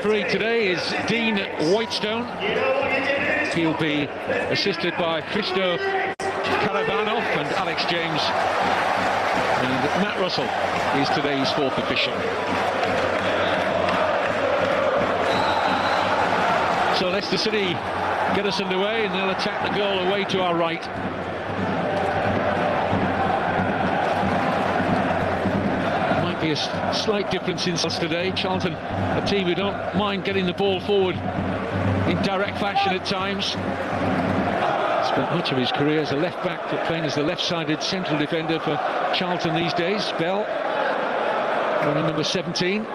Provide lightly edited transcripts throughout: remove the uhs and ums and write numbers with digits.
referee today is Dean Whitestone. He'll be assisted by Christo Karabanov and Alex James. And Matt Russell is today's fourth official. So Leicester City get us underway and they'll attack the goal away to our right. Might be a slight difference in styles today. Charlton, a team who don't mind getting the ball forward in direct fashion at times. Spent much of his career as a left-back, but playing as the left-sided central defender for Charlton these days. Bell, running number 17.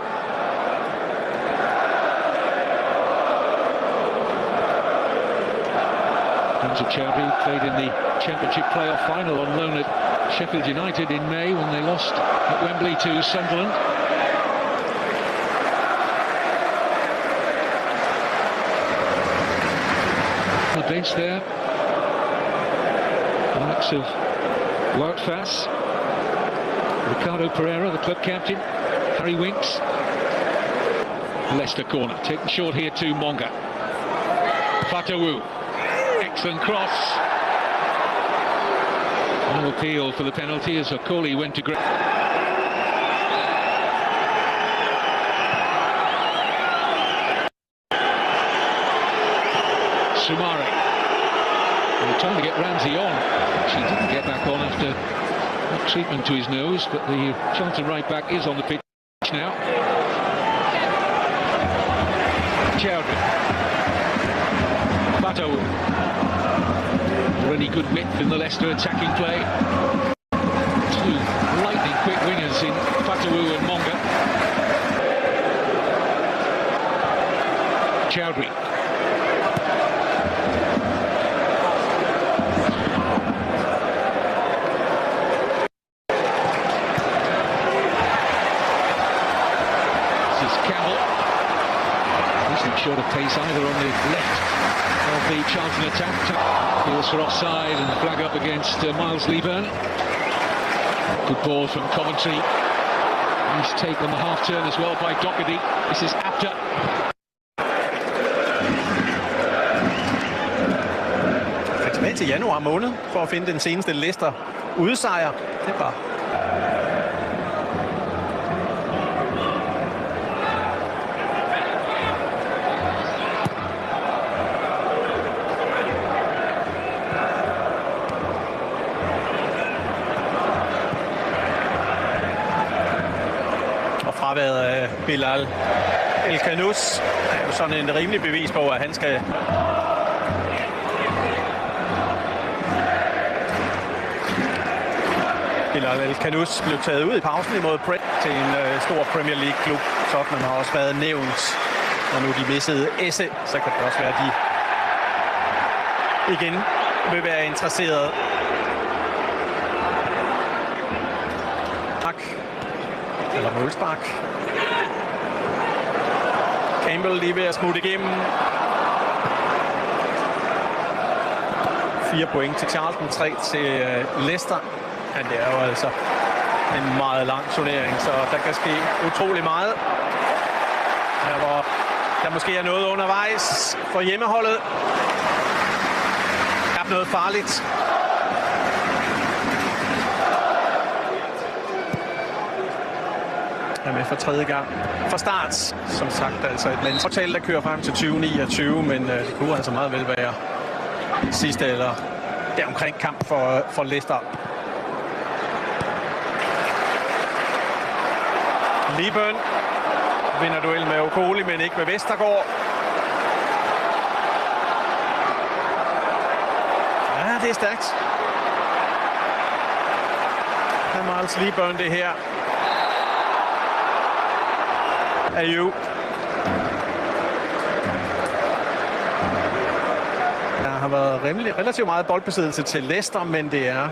Chowdhury played in the Championship playoff final on loan at Sheffield United in May when they lost at Wembley to Sunderland. On the bench there, the likes of Wout Faes, Ricardo Pereira, the club captain, Harry Winks. Leicester corner, taken short here to Monga. Fatawu. Excellent cross. No appeal for the penalty as Okoli went to grab. Sumari. They were trying to get Ramsey on. She didn't get back on after that treatment to his nose, but the Charlton right back is on the pitch now. Chowdhury. Fatawu. Already good width in the Leicester attacking play. Two lightning-quick wingers in Fatawu and Monga. Chowdhury. This is Campbell. Isn't short of pace either on the left of the Charlton attack. Feels for offside and flag up against Miles Leaburn. Good ball from Coventry. Nice take on the half-turn as well by Doherty. This is Apter. Tilbage til januar måned for at finde den seneste Leicester udsejr. Det var fraværet af Bilal El-Khanous er jo sådan en rimelig bevis på, at han skal Bilal El-Khanous blev taget ud i pausen imod Brent til en stor Premier League-klub. Tottenham har også været nævnt, og nu de missede Esse, så kan det også være, at de igen vil være interesseret. Eller målspark. Campbell lige ved at smutte igennem. 4 point til Charlton, 3 til Leicester. Men det er jo altså en meget lang turnering, så der kan ske utrolig meget. Her hvor der måske er noget undervejs for hjemmeholdet. Der er noget farligt. Er med for tredje gang fra start. Som sagt, altså et aftale, der kører frem til 2029, men det kunne altså meget vel være sidste eller deromkring kamp for Leicester. Leaburn vinder duel med Okoli, men ikke med Vestergaard. Ja, det er stærkt. Det er Miles Leaburn, det her. Ayew. Der har været relativt meget boldbesiddelse til Leicester, men det er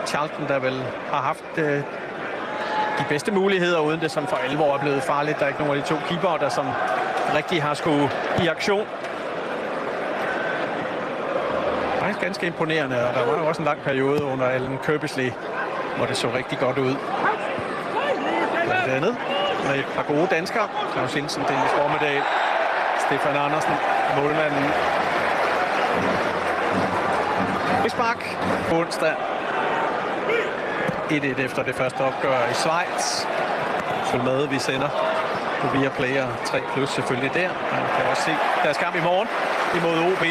Charlton, der vel har haft de bedste muligheder, uden det som for alvor er blevet farligt. Der er ikke nogen af de to keepere, der som rigtig har skulle i aktion. Faktisk ganske imponerende, og der var jo også en lang periode under Alan Kirbysley, hvor det så rigtig godt ud. Blandt andet med et par gode danskere. Claus Jensen, Dennis Formedal, Stefan Andersen, målmanden. Frispark på onsdag. 1-1 efter det første opgør i Schweiz. Følg med, vi sender på Viaplay og 3+ selvfølgelig der. Man kan også se deres kamp i morgen imod OB.